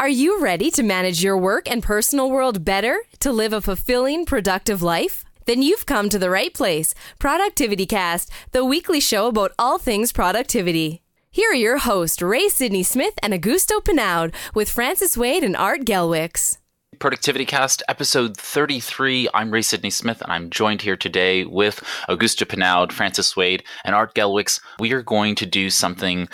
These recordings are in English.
Are you ready to manage your work and personal world better to live a fulfilling, productive life? Then you've come to the right place. ProductivityCast, the weekly show about all things productivity. Here are your hosts, Ray Sidney Smith and Augusto Pinaud, with Francis Wade and Art Gelwicks. ProductivityCast, episode 33. I'm Ray Sidney Smith, and I'm joined here today with Augusto Pinaud, Francis Wade, and Art Gelwicks. We are going to do something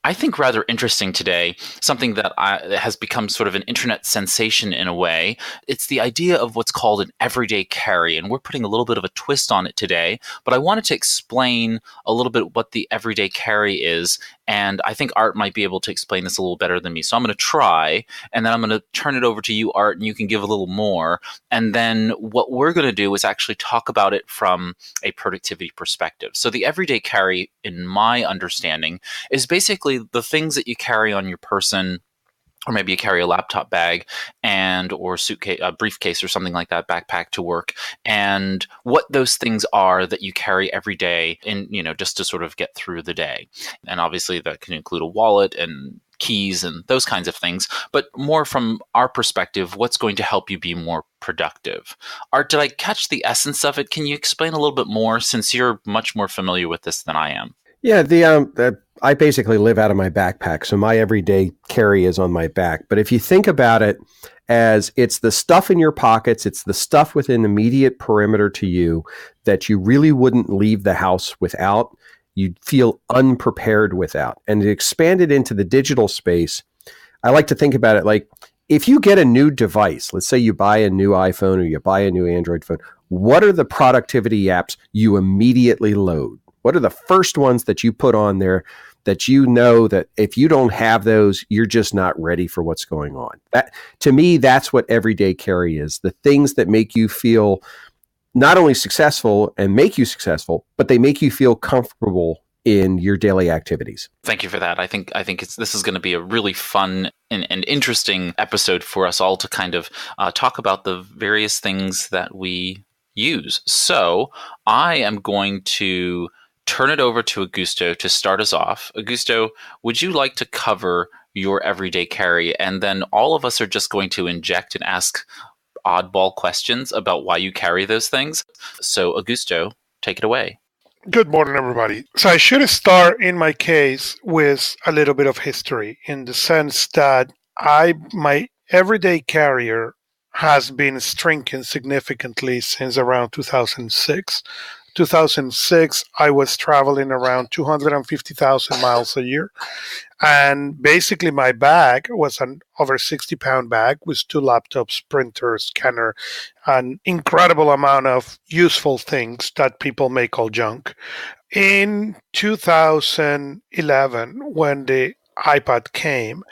I think rather interesting today, something that has become sort of an internet sensation in a way. It's the idea of what's called an everyday carry, and we're putting a little bit of a twist on it today. But I wanted to explain a little bit what the everyday carry is, and I think Art might be able to explain this a little better than me. So I'm going to try, and then I'm going to turn it over to you, Art, and you can give a little more. And then what we're going to do is actually talk about it from a productivity perspective. So the everyday carry, in my understanding, is basically the things that you carry on your person, or maybe you carry a laptop bag or suitcase, a briefcase or something like that, backpack to work, and what those things are that you carry every day just to sort of get through the day. And obviously that can include a wallet and keys and those kinds of things, but more from our perspective, what's going to help you be more productive. Art, did I catch the essence of it? Can you explain a little bit more, since you're much more familiar with this than I am? Yeah, I basically live out of my backpack, so my everyday carry is on my back. But if you think about it as it's the stuff in your pockets, it's the stuff within immediate perimeter to you that you really wouldn't leave the house without, you'd feel unprepared without. And to expand it into the digital space, I like to think about it like, if you get a new device, let's say you buy a new iPhone or you buy a new Android phone, what are the productivity apps you immediately load? What are the first ones that you put on there that you know that if you don't have those, you're just not ready for what's going on? That, to me, that's what everyday carry is. The things that make you feel not only successful and make you successful, but they make you feel comfortable in your daily activities. Thank you for that. I think this is going to be a really fun and interesting episode for us all to kind of talk about the various things that we use. So I am going to turn it over to Augusto to start us off. Augusto, would you like to cover your everyday carry? And then all of us are just going to inject and ask oddball questions about why you carry those things. So Augusto, take it away. Good morning, everybody. So I should start, in my case, with a little bit of history, in the sense that my everyday carrier has been shrinking significantly since around 2006. 2006, I was traveling around 250,000 miles a year. And basically my bag was an over 60-pound bag with 2 laptops, printer, scanner, an incredible amount of useful things that people may call junk. In 2011, when the iPad came,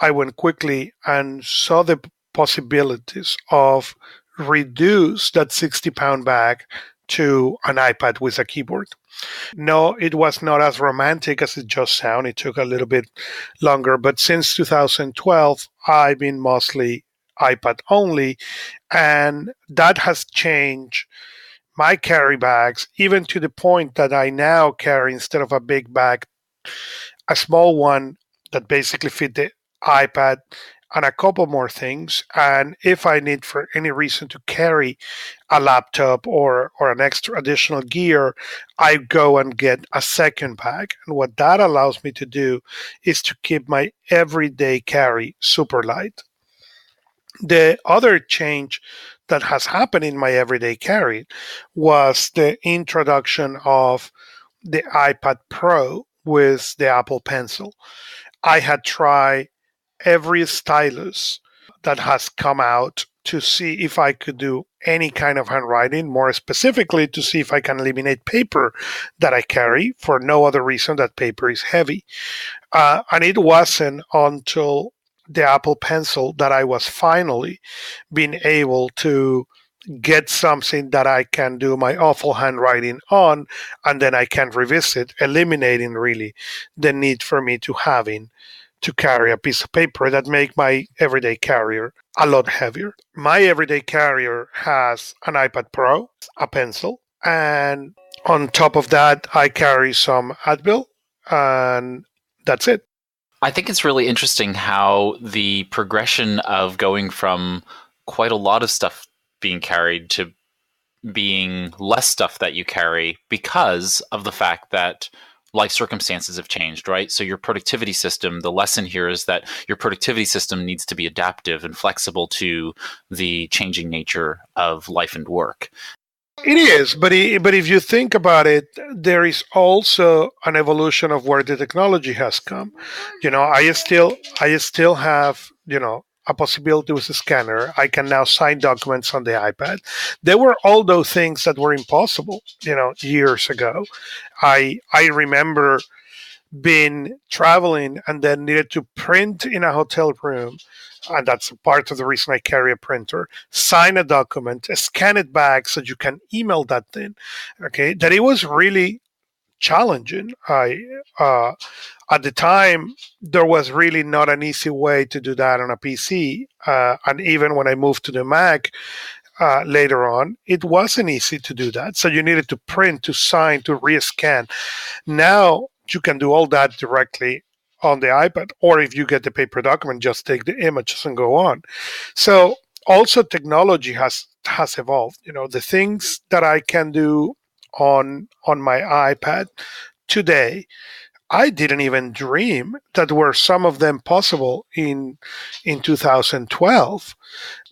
I went quickly and saw the possibilities of reduce that 60-pound bag to an iPad with a keyboard. No, it was not as romantic as it just sounded. It took a little bit longer, but since 2012, I've been mostly iPad only, and that has changed my carry bags, even to the point that I now carry, instead of a big bag, a small one that basically fit the iPad and a couple more things. And if I need, for any reason, to carry a laptop or an extra additional gear, I go and get a second bag. And what that allows me to do is to keep my everyday carry super light. The other change that has happened in my everyday carry was the introduction of the iPad Pro with the Apple Pencil. I had tried every stylus that has come out to see if I could do any kind of handwriting, more specifically to see if I can eliminate paper that I carry, for no other reason that paper is heavy. And it wasn't until the Apple Pencil that I was finally being able to get something that I can do my awful handwriting on, and then I can revisit, eliminating really the need for me to carry a piece of paper that make my everyday carrier a lot heavier. My everyday carrier has an iPad Pro, a pencil, and on top of that, I carry some Advil, and that's it. I think it's really interesting how the progression of going from quite a lot of stuff being carried to being less stuff that you carry because of the fact that life circumstances have changed, right? So your productivity system, the lesson here is that your productivity system needs to be adaptive and flexible to the changing nature of life and work. It is, but if you think about it, there is also an evolution of where the technology has come. I still have a possibility with a scanner. I can now sign documents on the iPad. There were all those things that were impossible, years ago. I remember been traveling and then needed to print in a hotel room. And that's part of the reason I carry a printer, sign a document, scan it back so you can email that thing. Okay. That it was really challenging. At the time, there was really not an easy way to do that on a PC. And even when I moved to the Mac, later on, it wasn't easy to do that. So you needed to print, to sign, to rescan. Now you can do all that directly on the iPad, or if you get the paper document, just take the images and go on. So also technology has evolved. The things that I can do on my iPad today, I didn't even dream that were some of them possible in 2012.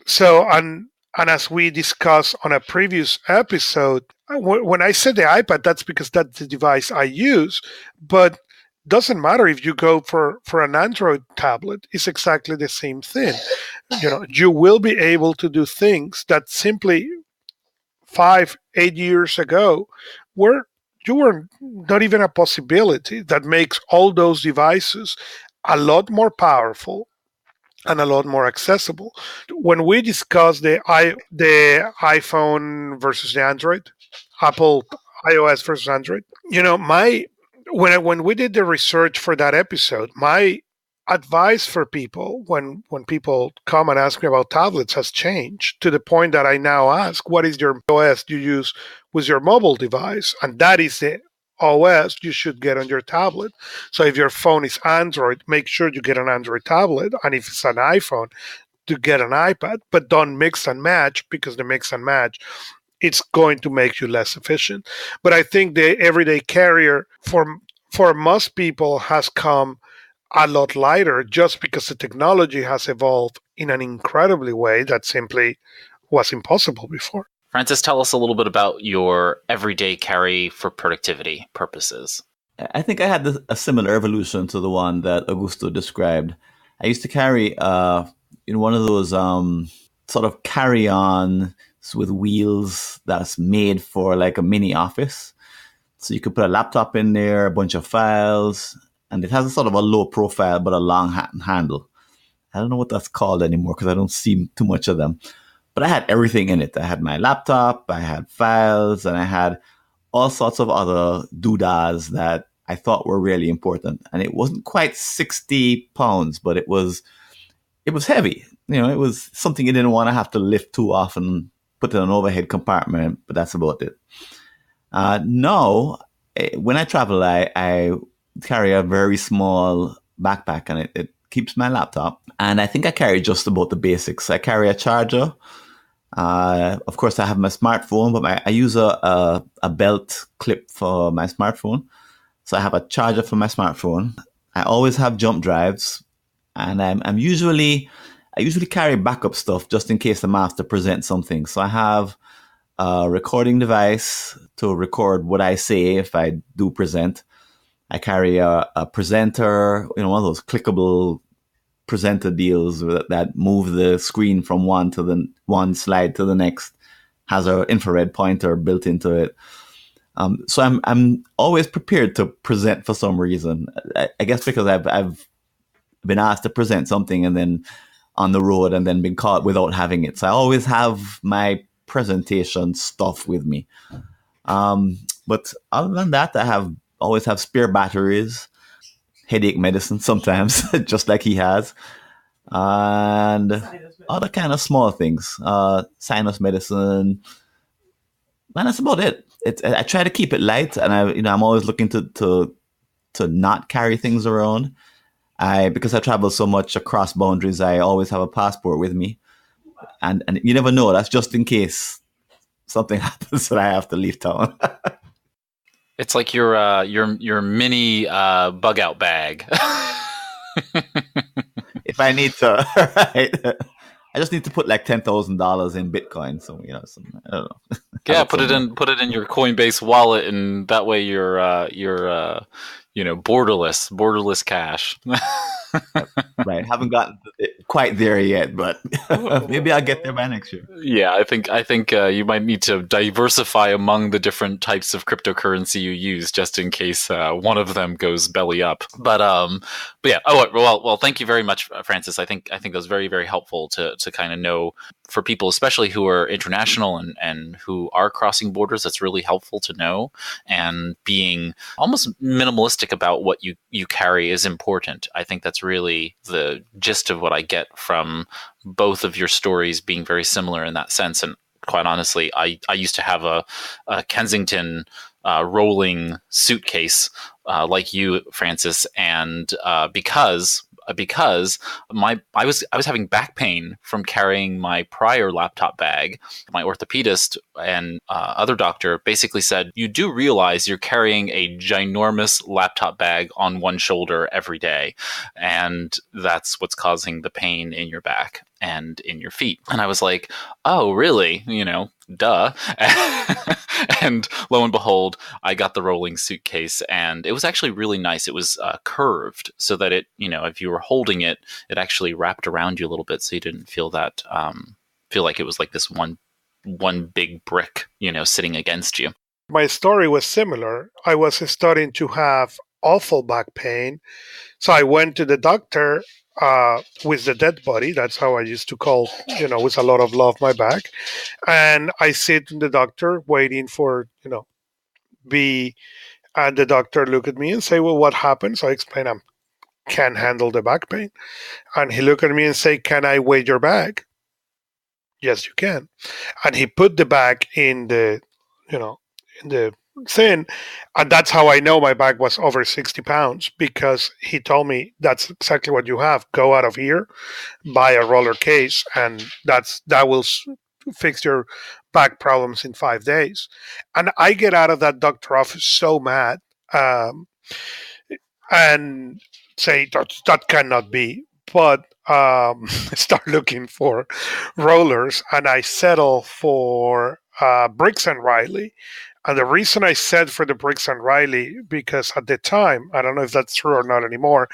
So and as we discussed on a previous episode, when I said the iPad, that's because that's the device I use. But doesn't matter if you go for an Android tablet, it's exactly the same thing. You will be able to do things that simply 5, 8 years ago were not even a possibility. That makes all those devices a lot more powerful and a lot more accessible. When we discuss the iPhone versus the Android, Apple iOS versus Android, when we did the research for that episode, my advice for people when people come and ask me about tablets has changed to the point that I now ask, what is your OS you use with your mobile device? And that is the OS you should get on your tablet. So if your phone is Android, make sure you get an Android tablet. And if it's an iPhone, to get an iPad, but don't mix and match, because the mix and match, it's going to make you less efficient. But I think the everyday carrier for most people has come a lot lighter just because the technology has evolved in an incredibly way that simply was impossible before. Francis, tell us a little bit about your everyday carry for productivity purposes. I think I had a similar evolution to the one that Augusto described. I used to carry in one of those sort of carry-on with wheels that's made for like a mini office. So you could put a laptop in there, a bunch of files, and it has a sort of a low profile but a long handle. I don't know what that's called anymore because I don't see too much of them. But I had everything in it. I had my laptop, I had files, and I had all sorts of other doodads that I thought were really important. And it wasn't quite 60 pounds, but it was heavy. It was something you didn't want to have to lift too often, put in an overhead compartment, but that's about it. Now, when I travel, I carry a very small backpack, and it keeps my laptop. And I think I carry just about the basics. I carry a charger. Of course, I have my smartphone, but I use a belt clip for my smartphone. So I have a charger for my smartphone. I always have jump drives, and I usually carry backup stuff just in case I'm asked to present something. So I have a recording device to record what I say if I do present. I carry a presenter, one of those clickable presenter deals that move the screen from one slide to the next, has an infrared pointer built into it. So I'm always prepared to present for some reason. I guess because I've been asked to present something and then on the road and then been caught without having it. So I always have my presentation stuff with me. But other than that, I always have spare batteries, headache medicine sometimes, just like he has, and other kind of small things, sinus medicine. And that's about it. I try to keep it light, and I'm always looking to not carry things around. Because I travel so much across boundaries, I always have a passport with me. And you never know, that's just in case something happens that I have to leave town. It's like your mini bug out bag. If I need to, right? I just need to put like $10,000 in Bitcoin. So I don't know. Yeah, put it in your Coinbase wallet, and that way you're borderless cash. Right, haven't gotten quite there yet, but maybe I'll get there by next year. Yeah, I think you might need to diversify among the different types of cryptocurrency you use, just in case one of them goes belly up. But yeah. Oh well. Thank you very much, Francis. I think that was very, very helpful to kind of know, for people especially who are international and who are crossing borders. That's really helpful to know, and being almost minimalistic about what you carry is important. I think that's really the gist of what I get from both of your stories being very similar in that sense. And quite honestly, I used to have a Kensington rolling suitcase like you, Francis, and because I was having back pain from carrying my prior laptop bag. My orthopedist and other doctor basically said, you do realize you're carrying a ginormous laptop bag on one shoulder every day, and that's what's causing the pain in your back and in your feet. And I was like, oh, really? Duh. And lo and behold, I got the rolling suitcase, and it was actually really nice. It was curved so that it, if you were holding it, it actually wrapped around you a little bit, so you didn't feel that, feel like it was like this one big brick, sitting against you. My story was similar. I was starting to have awful back pain, so I went to the doctor with the dead body. That's how I used to call, with a lot of love, my back. And I sit in the doctor waiting for, and the doctor look at me and say, well, what happened? So I explain, I can't handle the back pain. And he looked at me and say, can I weigh your bag? Yes, you can. And he put the bag in the thing, and that's how I know my bag was over 60 pounds, because he told me, that's exactly what you have. Go out of here, buy a roller case, and that will fix your back problems in 5 days. And I get out of that doctor office so mad, and say that cannot be. But start looking for rollers, and I settle for Briggs and Riley. And the reason I said for the Briggs and Riley, because at the time, I don't know if that's true or not anymore,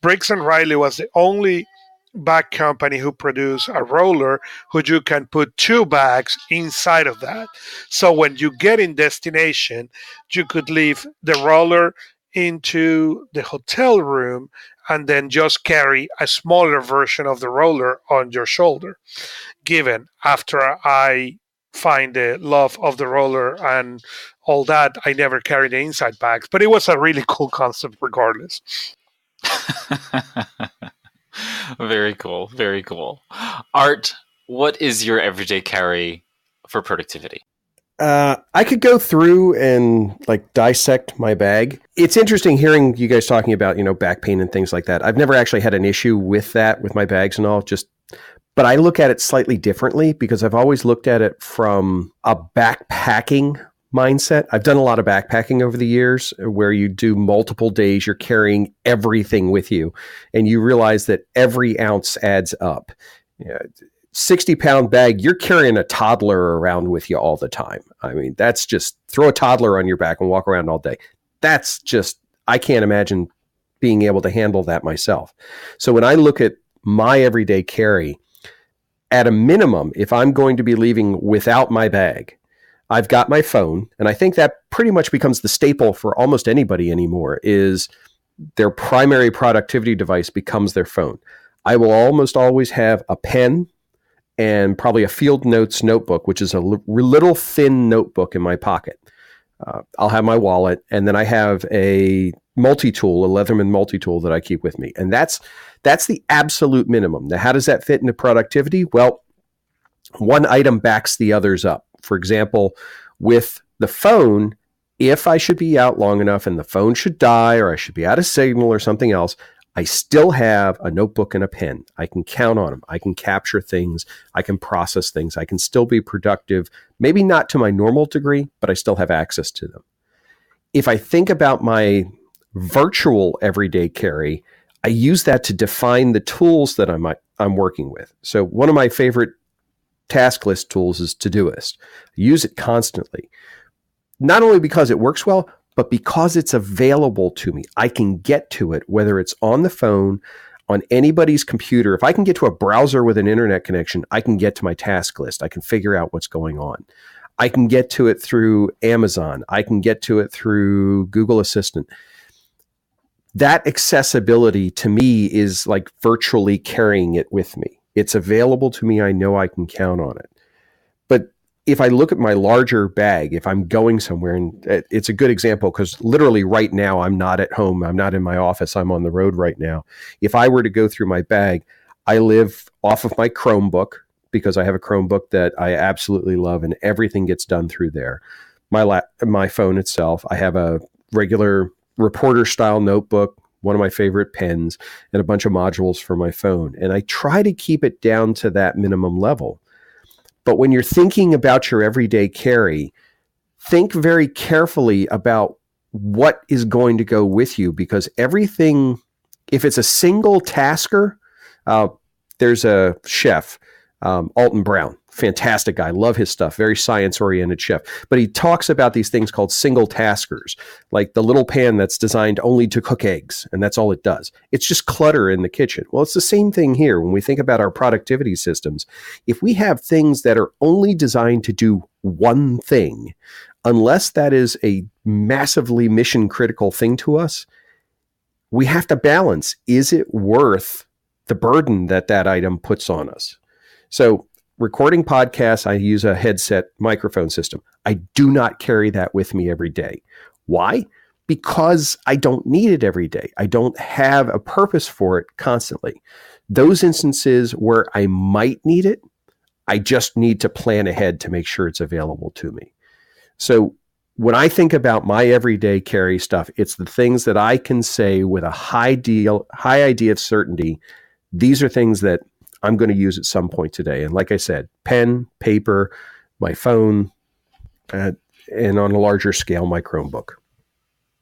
Briggs and Riley was the only bag company who produced a roller who you can put two bags inside of that. So when you get in destination, you could leave the roller into the hotel room and then just carry a smaller version of the roller on your shoulder. Given after I find the love of the roller and all that, I never carried the inside bags, but it was a really cool concept regardless. Very cool. Very cool. Art, what is your everyday carry for productivity? I could go through and dissect my bag. It's interesting hearing you guys talking about, back pain and things like that. I've never actually had an issue with that, with my bags and all, but I look at it slightly differently, because I've always looked at it from a backpacking mindset. I've done a lot of backpacking over the years, where you do multiple days, you're carrying everything with you, and you realize that every ounce adds up. 60-pound bag, you're carrying a toddler around with you all the time. I mean, that's just throw a toddler on your back and walk around all day. That's just, I can't imagine being able to handle that myself. So when I look at my everyday carry, at a minimum, if I'm going to be leaving without my bag, I've got my phone, and I think that pretty much becomes the staple for almost anybody anymore, is their primary productivity device becomes their phone. I will almost always have a pen and probably a Field Notes notebook, which is a little thin notebook in my pocket. I'll have my wallet, and then I have a multi-tool, a Leatherman multi-tool that I keep with me. And that's the absolute minimum. Now, how does that fit into productivity? Well, one item backs the others up. For example, with the phone, if I should be out long enough and the phone should die, or I should be out of signal or something else, I still have a notebook and a pen. I can count on them. I can capture things. I can process things. I can still be productive, maybe not to my normal degree, but I still have access to them. If I think about my virtual everyday carry, I use that to define the tools that I'm working with. So one of my favorite task list tools is Todoist. I use it constantly, not only because it works well, but because it's available to me. I can get to it, whether it's on the phone, on anybody's computer. If I can get to a browser with an internet connection, I can get to my task list. I can figure out what's going on. I can get to it through Amazon. I can get to it through Google Assistant. That accessibility to me is like virtually carrying it with me. It's available to me. I know I can count on it. But if I look at my larger bag, if I'm going somewhere, and it's a good example because literally right now I'm not at home. I'm not in my office. I'm on the road right now. If I were to go through my bag, I live off of my Chromebook because I have a Chromebook that I absolutely love and everything gets done through there. My phone itself, I have a regular reporter style notebook, one of my favorite pens, and a bunch of modules for my phone. And I try to keep it down to that minimum level. But when you're thinking about your everyday carry, think very carefully about what is going to go with you, because everything, if it's a single tasker, there's a chef, Alton Brown, fantastic guy, love his stuff, very science-oriented chef. But he talks about these things called single taskers, like the little pan that's designed only to cook eggs, and that's all it does. It's just clutter in the kitchen. Well, it's the same thing here when we think about our productivity systems. If we have things that are only designed to do one thing, unless that is a massively mission-critical thing to us, we have to balance, is it worth the burden that that item puts on us? So recording podcasts, I use a headset microphone system. I do not carry that with me every day. Why? Because I don't need it every day. I don't have a purpose for it constantly. Those instances where I might need it, I just need to plan ahead to make sure it's available to me. So when I think about my everyday carry stuff, it's the things that I can say with a high idea of certainty. These are things that I'm going to use at some point today. And like I said, pen, paper, my phone, and on a larger scale, my Chromebook.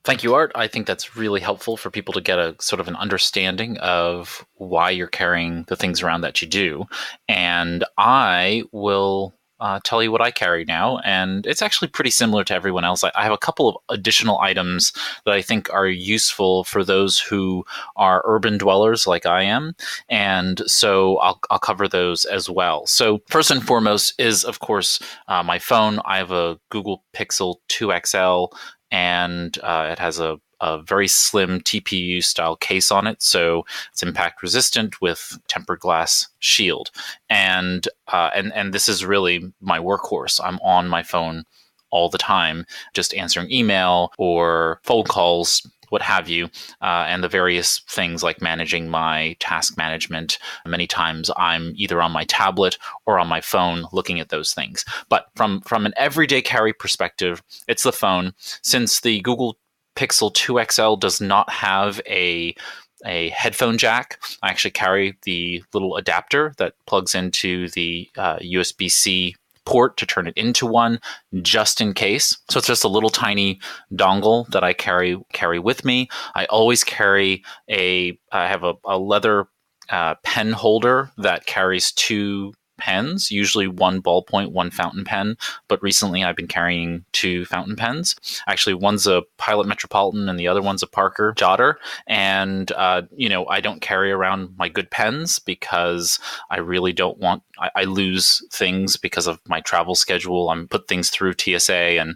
Thank you, Art. I think that's really helpful for people to get a sort of an understanding of why you're carrying the things around that you do. And I will tell you what I carry now. And it's actually pretty similar to everyone else. I have a couple of additional items that I think are useful for those who are urban dwellers like I am. And so I'll cover those as well. So first and foremost is, of course, my phone. I have a Google Pixel 2 XL, and it has a very slim TPU style case on it, so it's impact resistant with tempered glass shield. And this is really my workhorse. I'm on my phone all the time, just answering email or phone calls, what have you, and the various things like managing my task management. Many times I'm either on my tablet or on my phone looking at those things. But from an everyday carry perspective, it's the phone. Since the Google Pixel 2 XL does not have a headphone jack, I actually carry the little adapter that plugs into the USB-C port to turn it into one, just in case. So it's just a little tiny dongle that I carry with me. I always carry I have a leather pen holder that carries two pens, usually one ballpoint, one fountain pen, but recently I've been carrying two fountain pens. Actually, one's a Pilot Metropolitan and the other one's a Parker Jotter. And, I don't carry around my good pens because I really don't want, I lose things because of my travel schedule. I'm put things through TSA and,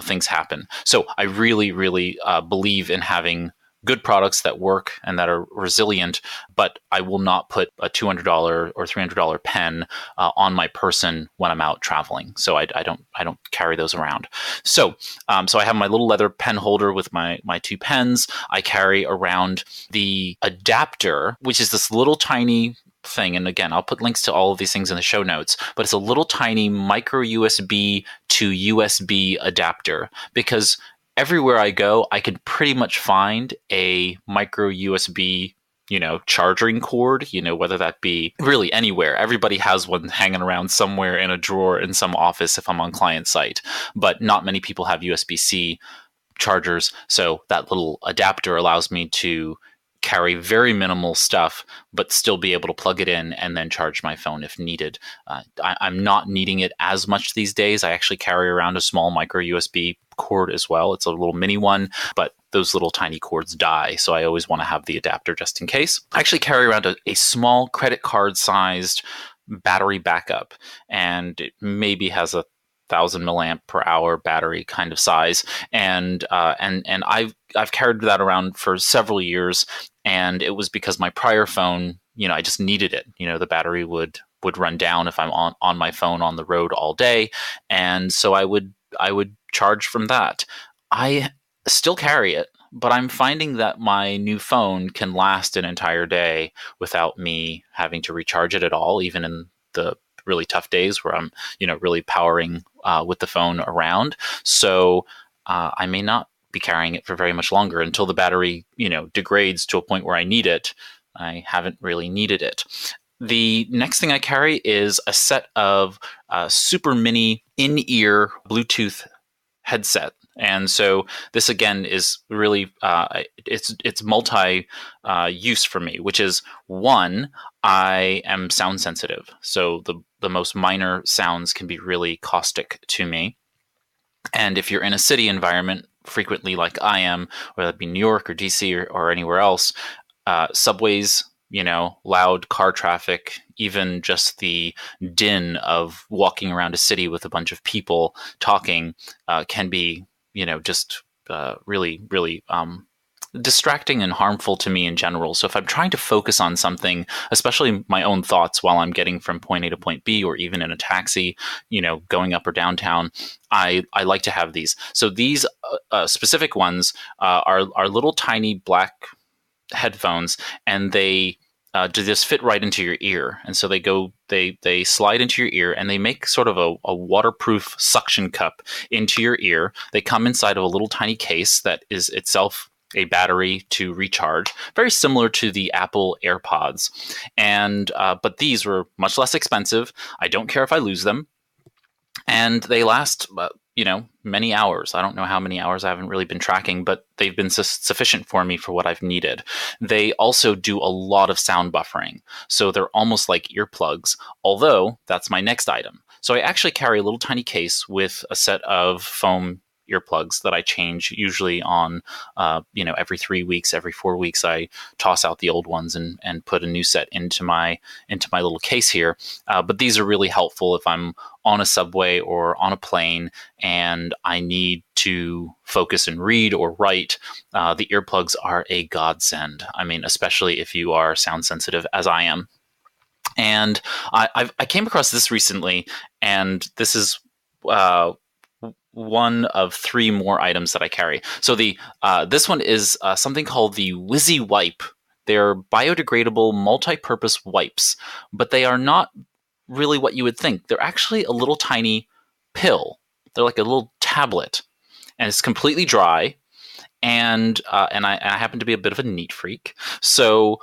things happen. So I really, really believe in having good products that work and that are resilient, but I will not put a $200 or $300 pen on my person when I'm out traveling. So I don't carry those around. So I have my little leather pen holder with my two pens. I carry around the adapter, which is this little tiny thing. And again, I'll put links to all of these things in the show notes, but it's a little tiny micro USB to USB adapter, because everywhere I go, I can pretty much find a micro USB, charging cord, whether that be really anywhere. Everybody has one hanging around somewhere in a drawer in some office if I'm on client site, but not many people have USB-C chargers. So that little adapter allows me to carry very minimal stuff, but still be able to plug it in and then charge my phone if needed. I'm not needing it as much these days. I actually carry around a small micro USB cord as well. It's a little mini one, but those little tiny cords die. So I always want to have the adapter just in case. I actually carry around a small credit card sized battery backup, and it maybe has a 1,000 milliamp per hour battery kind of size, and I've carried that around for several years, and it was because my prior phone, I just needed it. The battery would run down if I'm on my phone on the road all day, and so I would charge from that. I still carry it, but I'm finding that my new phone can last an entire day without me having to recharge it at all, even in the really tough days where I'm, really powering with the phone around. So I may not be carrying it for very much longer until the battery, degrades to a point where I need it. I haven't really needed it. The next thing I carry is a set of super mini in-ear Bluetooth headset. And so this again is really it's multi use for me, which is one, I am sound sensitive. So the most minor sounds can be really caustic to me. And if you're in a city environment, frequently like I am, whether it be New York or DC or anywhere else, subways, loud car traffic, even just the din of walking around a city with a bunch of people talking can be, just really, really distracting and harmful to me in general. So if I'm trying to focus on something, especially my own thoughts while I'm getting from point A to point B, or even in a taxi, going up or downtown, I like to have these. So these specific ones are little tiny black headphones, and they just fit right into your ear. And so they slide into your ear, and they make sort of a waterproof suction cup into your ear. They come inside of a little tiny case that is itself a battery to recharge, very similar to the Apple AirPods. And but these were much less expensive. I don't care if I lose them. And they last, many hours. I don't know how many hours. I haven't really been tracking, but they've been sufficient for me for what I've needed. They also do a lot of sound buffering. So they're almost like earplugs, although that's my next item. So I actually carry a little tiny case with a set of foam earplugs that I change usually on, every 3 weeks, every 4 weeks. I toss out the old ones and put a new set into my little case here. But these are really helpful if I'm on a subway or on a plane and I need to focus and read or write. The earplugs are a godsend. I mean, especially if you are sound sensitive as I am. And I came across this recently, and this is one of 3 more items that I carry. So this one is something called the Wizzy Wipe. They're biodegradable multi-purpose wipes, but they are not really what you would think. They're actually a little tiny pill. They're like a little tablet, and it's completely dry. And I happen to be a bit of a neat freak. So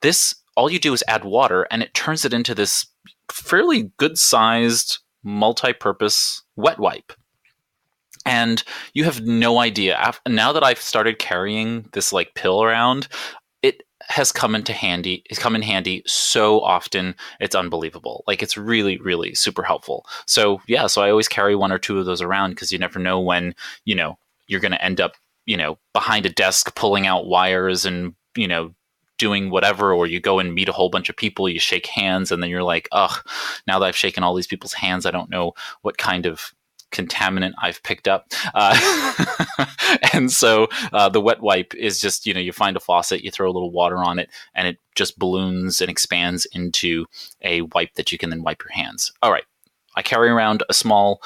this, all you do is add water, and it turns it into this fairly good-sized multi-purpose wet wipe. And you have no idea. Now that I've started carrying this like pill around, it has come in handy so often. It's unbelievable. Like, it's really, really super helpful. So yeah, so I always carry 1 or 2 of those around, because you never know when, you're going to end up, behind a desk pulling out wires and, doing whatever, or you go and meet a whole bunch of people, you shake hands, and then you're like, ugh, now that I've shaken all these people's hands, I don't know what kind of contaminant I've picked up. And so the wet wipe is just, you find a faucet, you throw a little water on it, and it just balloons and expands into a wipe that you can then wipe your hands. All right. I carry around a small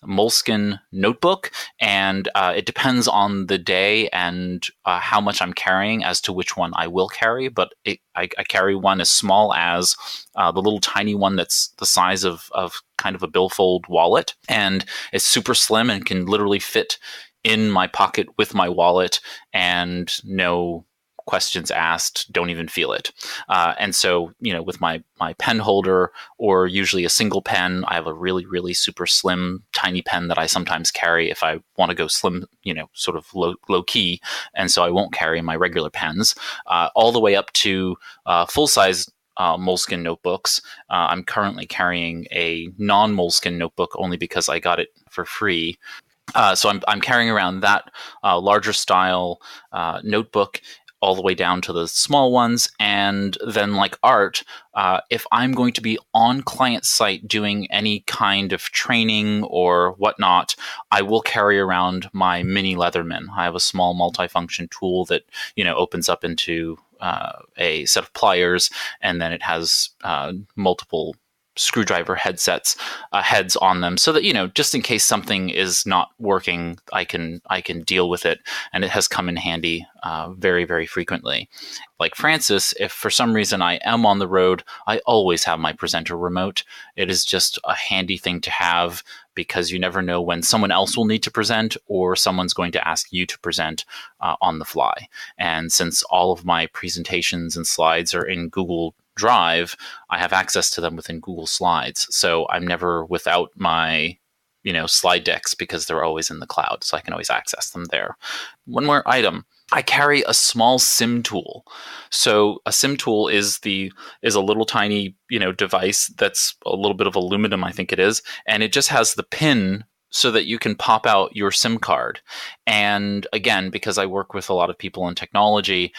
moleskin notebook, and it depends on the day and how much I'm carrying as to which one I will carry. But I carry one as small as the little tiny one that's the size of kind of a billfold wallet, and it's super slim and can literally fit in my pocket with my wallet and no questions asked, don't even feel it. And so, with my pen holder, or usually a single pen, I have a really, really super slim, tiny pen that I sometimes carry if I want to go slim, sort of low key. And so I won't carry my regular pens, all the way up to full-size Moleskine notebooks. I'm currently carrying a non-Moleskine notebook only because I got it for free. So I'm carrying around that larger style notebook, all the way down to the small ones. And then, like Art, if I'm going to be on client site doing any kind of training or whatnot, I will carry around my mini Leatherman. I have a small multifunction tool that, opens up into a set of pliers, and then it has multiple screwdriver heads on them, so that just in case something is not working, I can deal with it. And it has come in handy very, very frequently. Like Francis, if for some reason I am on the road, I always have my presenter remote. It is just a handy thing to have, because you never know when someone else will need to present, or someone's going to ask you to present on the fly. And since all of my presentations and slides are in Google Drive, I have access to them within Google Slides. So I'm never without my, slide decks, because they're always in the cloud. So I can always access them there. One more item. I carry a small SIM tool. So a SIM tool is a little tiny, device that's a little bit of aluminum, I think it is. And it just has the pin so that you can pop out your SIM card. And again, because I work with a lot of people in technology,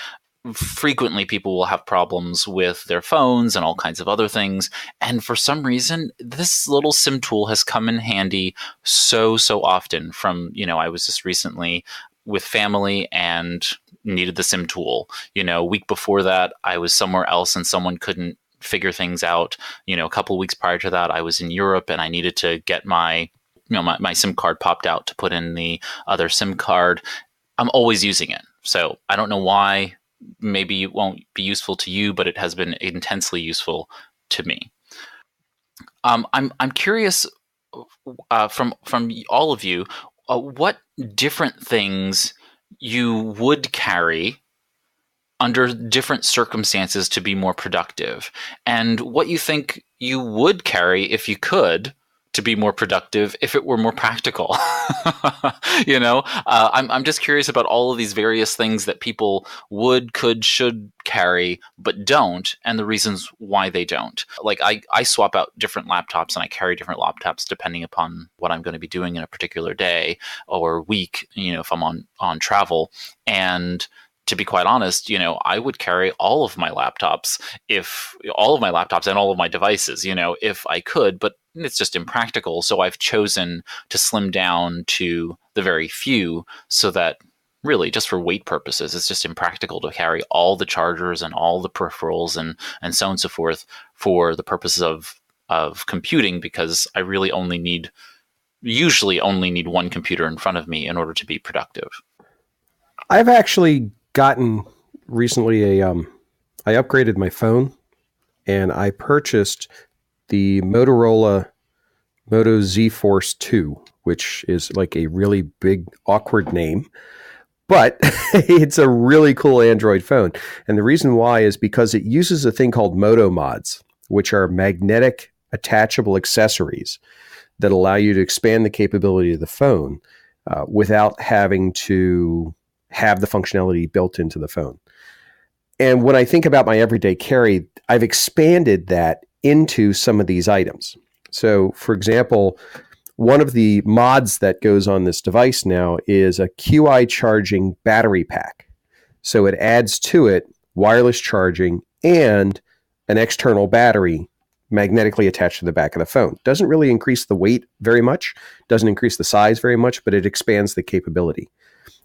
frequently people will have problems with their phones and all kinds of other things. And for some reason, this little SIM tool has come in handy so often. From, I was just recently with family and needed the SIM tool. A week before that, I was somewhere else and someone couldn't figure things out. A couple of weeks prior to that, I was in Europe and I needed to get my SIM card popped out to put in the other SIM card. I'm always using it. So I don't know why. Maybe it won't be useful to you, but it has been intensely useful to me. I'm curious from all of you, what different things you would carry under different circumstances to be more productive, and what you think you would carry if you could to be more productive if it were more practical. I'm just curious about all of these various things that people would, could, should carry, but don't, and the reasons why they don't. Like I swap out different laptops and I carry different laptops depending upon what I'm going to be doing in a particular day or week, if I'm on travel. And to be quite honest, I would carry all of my laptops and all of my devices, if I could, but it's just impractical. So I've chosen to slim down to the very few, so that really just for weight purposes, it's just impractical to carry all the chargers and all the peripherals and so on and so forth for the purposes of computing, because I really usually only need one computer in front of me in order to be productive. I've actually gotten recently I upgraded my phone, and I purchased the Motorola Moto Z Force 2, which is like a really big, awkward name, but it's a really cool Android phone. And the reason why is because it uses a thing called Moto Mods, which are magnetic attachable accessories that allow you to expand the capability of the phone without having to have the functionality built into the phone. And when I think about my everyday carry, I've expanded that into some of these items. So, for example, one of the mods that goes on this device now is a QI charging battery pack. So it adds to it wireless charging and an external battery magnetically attached to the back of the phone. Doesn't really increase the weight very much, doesn't increase the size very much, but it expands the capability.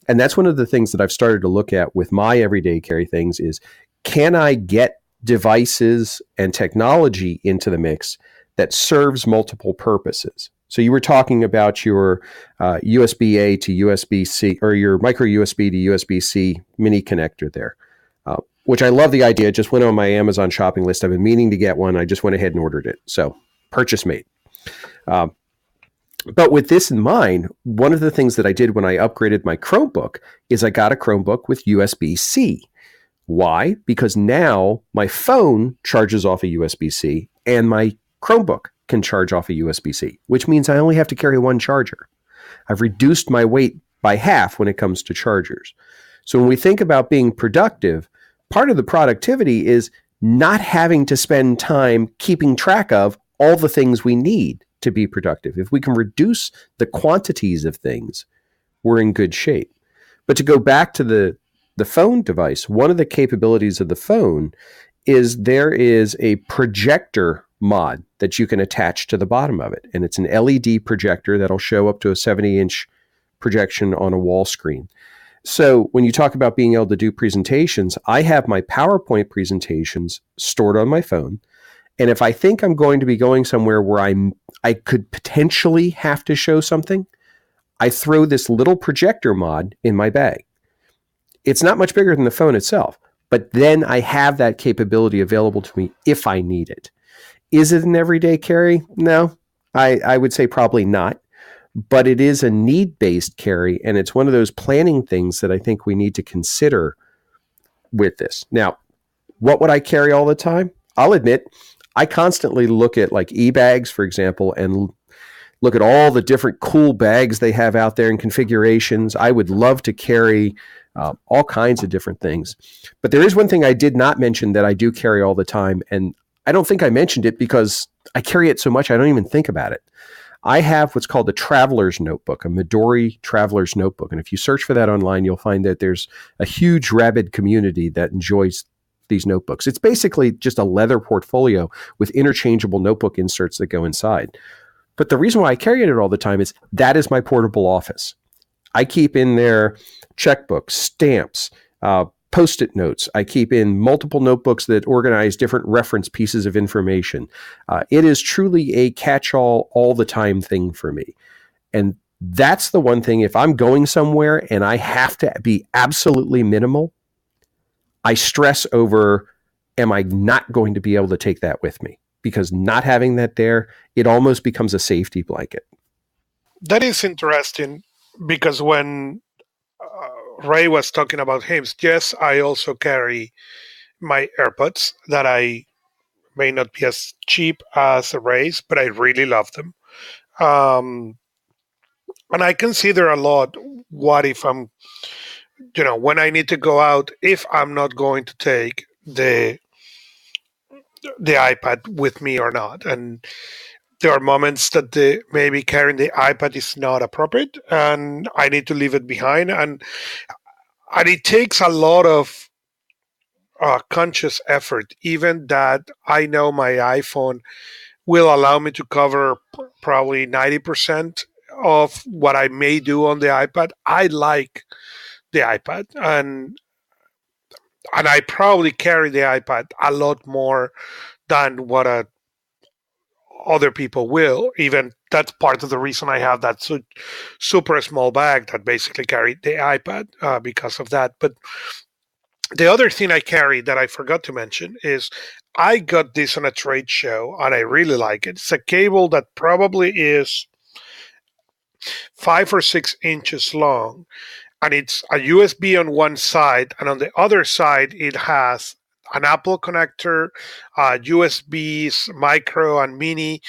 And that's one of the things that I've started to look at with my everyday carry things is, can I get devices and technology into the mix that serves multiple purposes? So you were talking about your USB-A to USB-C, or your micro USB to USB-C mini connector there, which I love the idea. It just went on my Amazon shopping list. I've been meaning to get one. I just went ahead and ordered it. So purchase made. But with this in mind, one of the things that I did when I upgraded my Chromebook is I got a Chromebook with USB-C. Why? Because now my phone charges off a USB-C and my Chromebook can charge off a USB-C, which means I only have to carry one charger. I've reduced my weight by half when it comes to chargers. So when we think about being productive, part of the productivity is not having to spend time keeping track of all the things we need to be productive. If we can reduce the quantities of things, we're in good shape. But to go back to the phone device, one of the capabilities of the phone is there is a projector mod that you can attach to the bottom of it. And it's an LED projector that'll show up to a 70-inch projection on a wall screen. So when you talk about being able to do presentations, I have my PowerPoint presentations stored on my phone. And if I think I'm going to be going somewhere where I could potentially have to show something, I throw this little projector mod in my bag. It's not much bigger than the phone itself, but then I have that capability available to me if I need it. Is it an everyday carry? No, I would say probably not, but it is a need-based carry, and it's one of those planning things that I think we need to consider with this. Now, what would I carry all the time? I'll admit, I constantly look at like e-bags, for example, and look at all the different cool bags they have out there in configurations. I would love to carry all kinds of different things. But there is one thing I did not mention that I do carry all the time, and I don't think I mentioned it because I carry it so much I don't even think about it. I have what's called a traveler's notebook, a Midori traveler's notebook. And if you search for that online, you'll find that there's a huge rabid community that enjoys these notebooks. It's basically just a leather portfolio with interchangeable notebook inserts that go inside. But the reason why I carry it all the time is that is my portable office. I keep in there checkbooks, stamps, Post-it notes. I keep in multiple notebooks that organize different reference pieces of information. It is truly a catch-all, all-the-time thing for me. And that's the one thing, if I'm going somewhere and I have to be absolutely minimal, I stress over, am I not going to be able to take that with me? Because not having that there, it almost becomes a safety blanket. That is interesting because when Ray was talking about hymns, yes, I also carry my AirPods that I may not be as cheap as Ray's, but I really love them. And I consider a lot what if I'm, when I need to go out, if I'm not going to take the iPad with me or not. And there are moments that maybe carrying the iPad is not appropriate and I need to leave it behind. And it takes a lot of conscious effort, even that I know my iPhone will allow me to cover probably 90% of what I may do on the iPad. I like the iPad, and I probably carry the iPad a lot more than what other people will. Even that's part of the reason I have that super small bag that basically carried the iPad because of that. But the other thing I carry that I forgot to mention is I got this on a trade show and I really like it. It's a cable that probably is 5 or 6 inches long, and it's a USB on one side, and on the other side it has an Apple connector, USBs, micro and mini.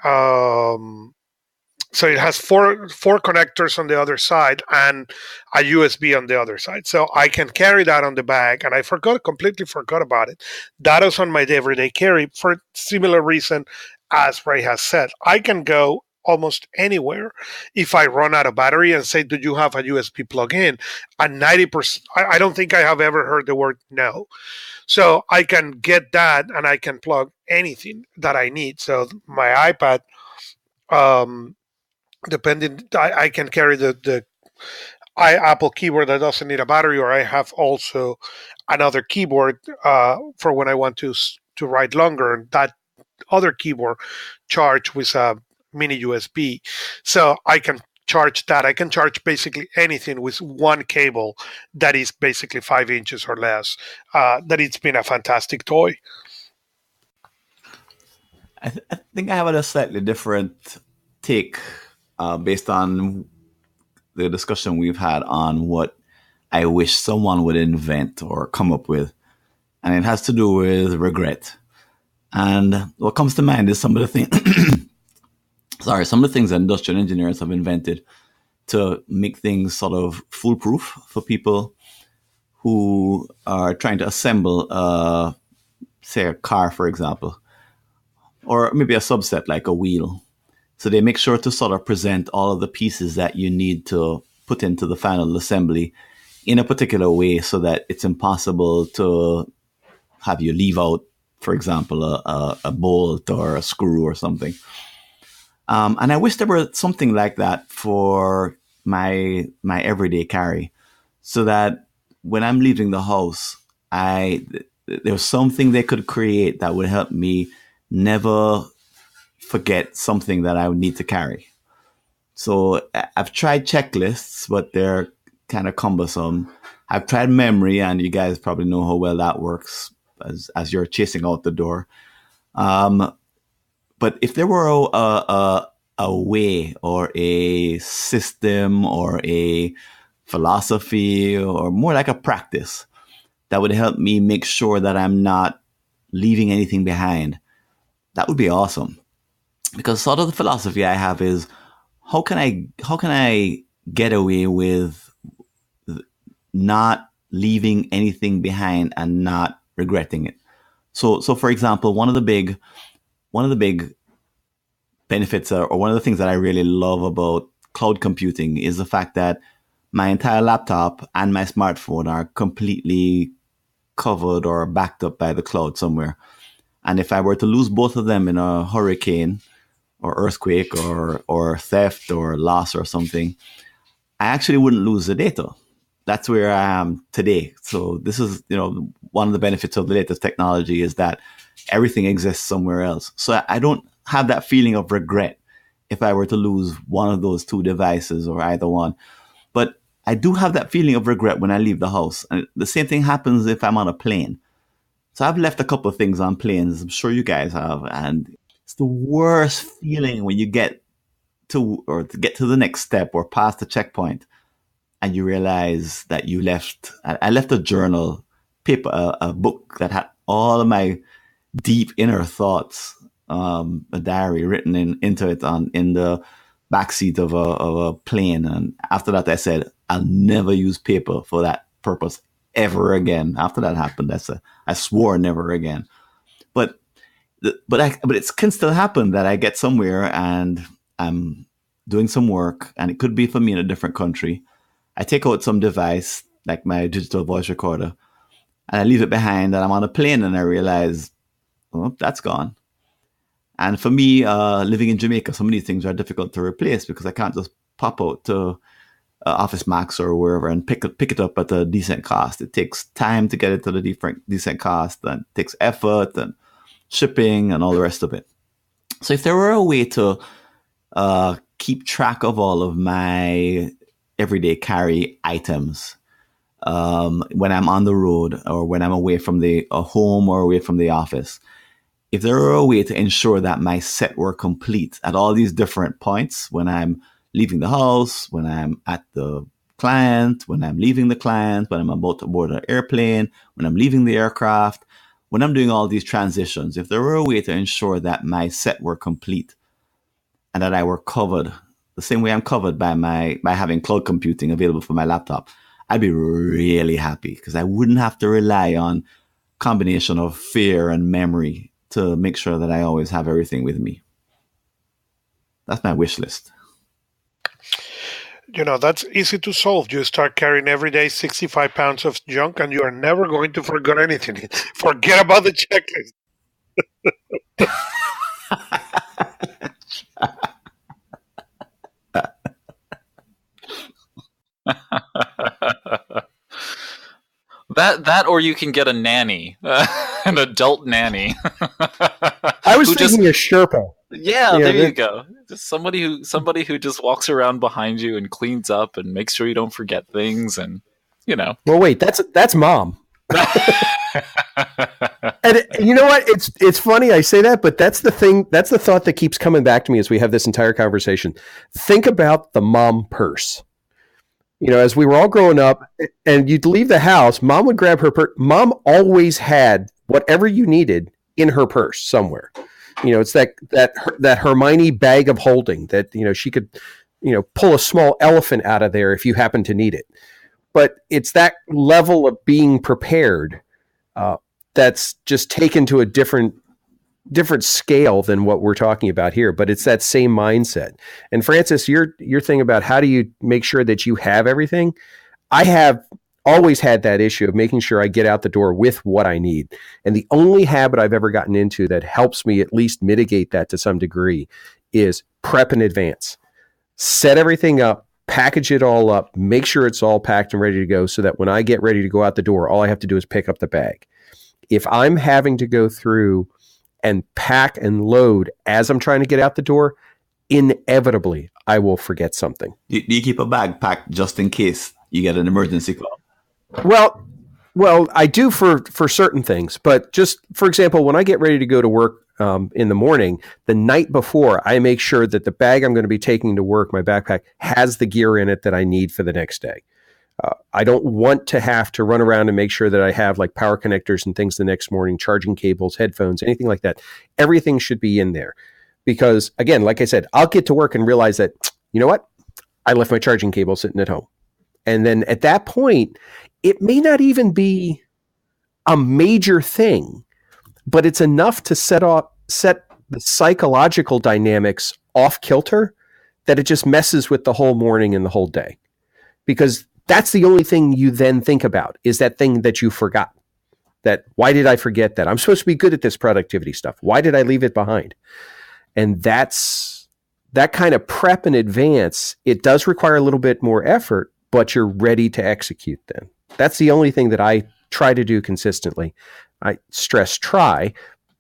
So it has four connectors on the other side and a USB on the other side. So I can carry that on the bag, and I completely forgot about it. That is on my everyday carry for similar reason as Ray has said. I can go almost anywhere if I run out of battery and say, do you have a USB plug-in? And 90%, I don't think I have ever heard the word no. So I can get that and I can plug anything that I need. So my iPad, I can carry the Apple keyboard that doesn't need a battery, or I have also another keyboard for when I want to write longer, and that other keyboard charged with a mini USB. So I can charge that. I can charge basically anything with one cable that is basically 5 inches or less. That it's been a fantastic toy. I think I have a slightly different take based on the discussion we've had on what I wish someone would invent or come up with. And it has to do with regret. And what comes to mind is some of the things, some of the things that industrial engineers have invented to make things sort of foolproof for people who are trying to assemble, say, a car, for example, or maybe a subset like a wheel. So they make sure to sort of present all of the pieces that you need to put into the final assembly in a particular way so that it's impossible to have you leave out, for example, a bolt or a screw or something. And I wish there were something like that for my everyday carry, so that when I'm leaving the house, there's something they could create that would help me never forget something that I would need to carry. So I've tried checklists, but they're kind of cumbersome. I've tried memory, and you guys probably know how well that works as you're chasing out the door. But if there were a way or a system or a philosophy or more like a practice that would help me make sure that I'm not leaving anything behind, that would be awesome. Because sort of the philosophy I have is, how can I get away with not leaving anything behind and not regretting it? So for example, one of the big benefits or one of the things that I really love about cloud computing is the fact that my entire laptop and my smartphone are completely covered or backed up by the cloud somewhere. And if I were to lose both of them in a hurricane or earthquake or theft or loss or something, I actually wouldn't lose the data. That's where I am today. So this is, one of the benefits of the latest technology is that everything exists somewhere else. So I don't have that feeling of regret if I were to lose one of those two devices or either one. But I do have that feeling of regret when I leave the house. And the same thing happens if I'm on a plane. So I've left a couple of things on planes. I'm sure you guys have. And it's the worst feeling when you get to the next step or past the checkpoint and you realize that I left a journal, paper, a book that had all of my deep inner thoughts, a diary written into it in the backseat of a plane. And after that, I said, I'll never use paper for that purpose ever again. After that happened, I swore never again. But it can still happen that I get somewhere and I'm doing some work, and it could be for me in a different country. I take out some device like my digital voice recorder and I leave it behind, and I'm on a plane and I realize, oh, that's gone. And for me, living in Jamaica, some of these things are difficult to replace because I can't just pop out to Office Max or wherever and pick it up at a decent cost. It takes time to get it to the decent cost, and it takes effort and shipping and all the rest of it. So if there were a way to keep track of all of my everyday carry items when I'm on the road or when I'm away from the home or away from the office, if there were a way to ensure that my set were complete at all these different points, when I'm leaving the house, when I'm at the client, when I'm leaving the client, when I'm about to board an airplane, when I'm leaving the aircraft, when I'm doing all these transitions, if there were a way to ensure that my set were complete and that I were covered the same way I'm covered by having cloud computing available for my laptop, I'd be really happy because I wouldn't have to rely on combination of fear and memory to make sure that I always have everything with me. That's my wish list. That's easy to solve. You start carrying every day 65 pounds of junk and you are never going to forget anything. Forget about the checklist. That or you can get a nanny, an adult nanny. I was thinking a Sherpa. Yeah, there you go. Just somebody who just walks around behind you and cleans up and makes sure you don't forget things, and Well, wait, that's mom. And you know what? It's funny I say that, but that's the thing. That's the thought that keeps coming back to me as we have this entire conversation. Think about the mom purse. As we were all growing up, and you'd leave the house, mom would grab her purse. Mom always had whatever you needed in her purse somewhere. It's that Hermione bag of holding that she could pull a small elephant out of there if you happen to need it. But it's that level of being prepared that's just taken to a different scale than what we're talking about here. But it's that same mindset. And Francis, your thing about how do you make sure that you have everything? I have always had that issue of making sure I get out the door with what I need. And the only habit I've ever gotten into that helps me at least mitigate that to some degree is prep in advance. Set everything up, package it all up, make sure it's all packed and ready to go so that when I get ready to go out the door, all I have to do is pick up the bag. If I'm having to go through and pack and load as I'm trying to get out the door, inevitably I will forget something. Do you keep a bag packed just in case you get an emergency call? Well, I do for certain things, but just for example, when I get ready to go to work in the morning, the night before, I make sure that the bag I'm going to be taking to work, my backpack, has the gear in it that I need for the next day. I don't want to have to run around and make sure that I have like power connectors and things the next morning, charging cables, headphones, anything like that. Everything should be in there because, again, like I said, I'll get to work and realize that, you know what? I left my charging cable sitting at home. And then at that point, it may not even be a major thing, but it's enough to set the psychological dynamics off kilter that it just messes with the whole morning and the whole day. Because that's the only thing you then think about is that thing that you forgot. That why did I forget that? I'm supposed to be good at this productivity stuff. Why did I leave it behind? And that's that kind of prep in advance. It does require a little bit more effort, but you're ready to execute then. That's the only thing that I try to do consistently. I stress try,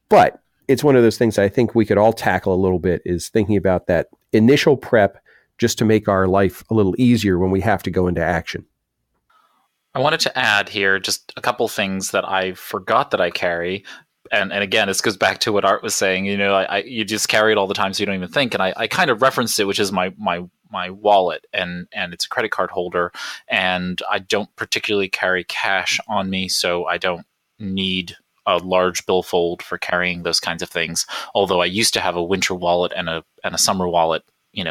but it's one of those things I think we could all tackle a little bit is thinking about that initial prep just to make our life a little easier when we have to go into action. I wanted to add here just a couple things that I forgot that I carry. And again, this goes back to what Art was saying. You just carry it all the time, so you don't even think. And I kind of referenced it, which is my wallet, and it's a credit card holder. And I don't particularly carry cash on me, so I don't need a large billfold for carrying those kinds of things. Although I used to have a winter wallet and a summer wallet,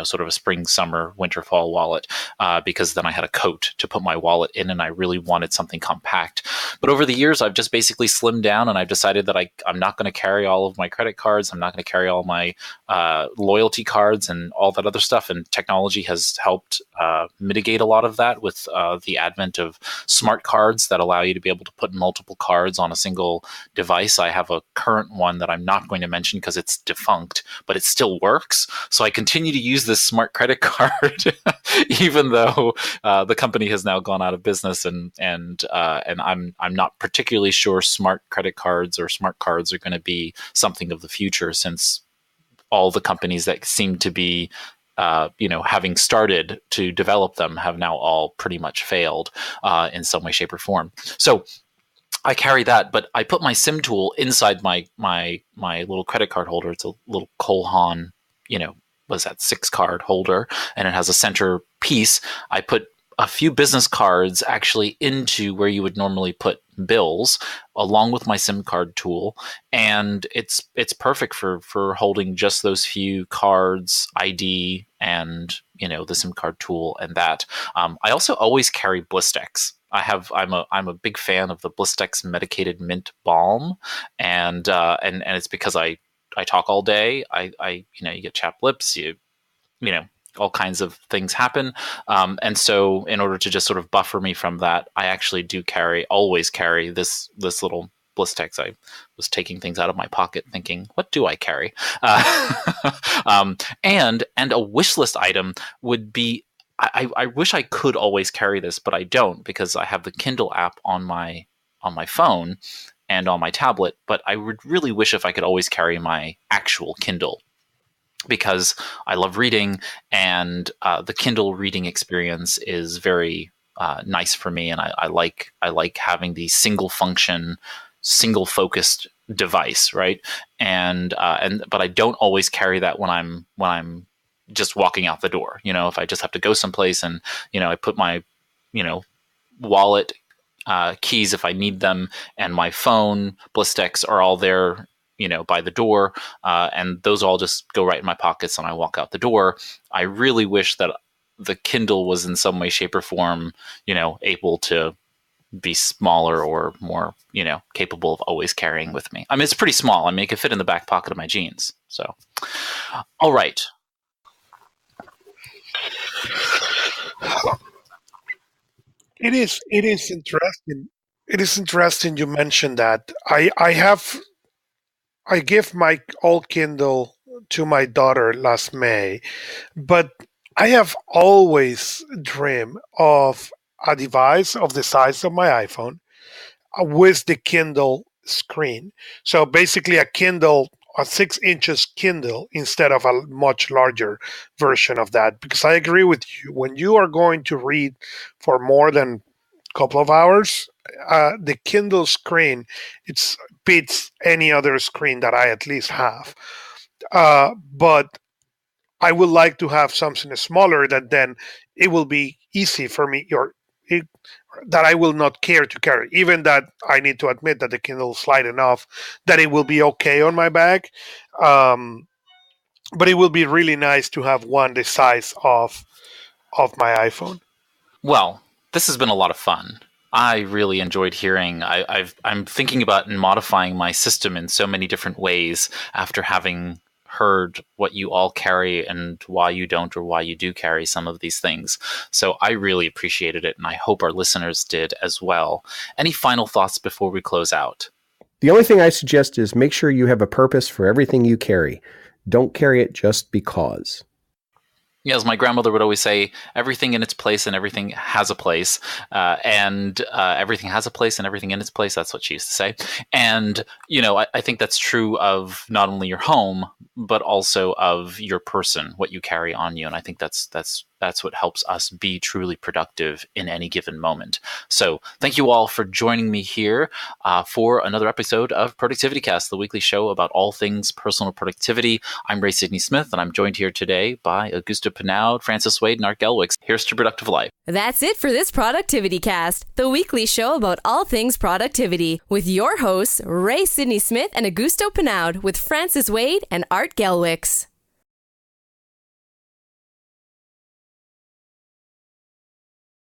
sort of a spring, summer, winter, fall wallet, because then I had a coat to put my wallet in and I really wanted something compact. But over the years, I've just basically slimmed down and I've decided that I'm not going to carry all of my credit cards. I'm not going to carry all my loyalty cards and all that other stuff. And technology has helped mitigate a lot of that with the advent of smart cards that allow you to be able to put multiple cards on a single device. I have a current one that I'm not going to mention because it's defunct, but it still works. So I continue to use this smart credit card, even though the company has now gone out of business, and I'm not particularly sure smart credit cards or smart cards are going to be something of the future, since all the companies that seem to be having started to develop them have now all pretty much failed in some way, shape, or form. So I carry that, but I put my SIM tool inside my little credit card holder. It's a little Cole Haan, was that 6-card holder, and it has a center piece. I put a few business cards actually into where you would normally put bills, along with my SIM card tool, and it's perfect for holding just those few cards, ID, and the SIM card tool, and that. I also always carry Blistex. I'm a big fan of the Blistex medicated mint balm, and it's because I talk all day. You get chapped lips, all kinds of things happen. And so in order to just sort of buffer me from that, I actually always carry this little Blistex. I was taking things out of my pocket thinking, what do I carry? And a wish list item would be, I wish I could always carry this, but I don't, because I have the Kindle app on my phone and on my tablet, but I would really wish if I could always carry my actual Kindle, because I love reading, and the Kindle reading experience is very nice for me, and I like having the single function single focused device, right? But I don't always carry that when I'm just walking out the door. If I just have to go someplace and I put my wallet, keys if I need them, and my phone, Blistex are all there, by the door, and those all just go right in my pockets and I walk out the door. I really wish that the Kindle was in some way, shape, or form, able to be smaller or more, capable of always carrying with me. I mean, it's pretty small. I mean, it could fit in the back pocket of my jeans. So, all right. It is interesting. It is interesting you mentioned that. I gave my old Kindle to my daughter last May, but I have always dreamed of a device of the size of my iPhone with the Kindle screen. So basically a 6 inches Kindle instead of a much larger version of that. Because I agree with you, when you are going to read for more than a couple of hours, the Kindle screen, it beats any other screen that I at least have. But I would like to have something smaller that then it will be easy for me, that I will not care to carry. Even that I need to admit that the Kindle is light enough that it will be okay on my bag. But it will be really nice to have one the size of my iPhone. Well, this has been a lot of fun. I really enjoyed hearing. I'm thinking about modifying my system in so many different ways after having heard what you all carry and why you don't or why you do carry some of these things. So I really appreciated it, and I hope our listeners did as well. Any final thoughts before we close out? The only thing I suggest is make sure you have a purpose for everything you carry. Don't carry it just because. Yeah, as my grandmother would always say, everything in its place and everything has a place. And everything has a place and everything in its place. That's what she used to say. And, I think that's true of not only your home, but also of your person, what you carry on you. And I think that's what helps us be truly productive in any given moment. So thank you all for joining me here for another episode of ProductivityCast, the weekly show about all things personal productivity. I'm Ray Sidney Smith, and I'm joined here today by Augusto Pinaud, Francis Wade, and Art Gelwicks. Here's to Productive Life. That's it for this ProductivityCast, the weekly show about all things productivity, with your hosts, Ray Sidney Smith and Augusto Pinaud, with Francis Wade and Art Gelwicks.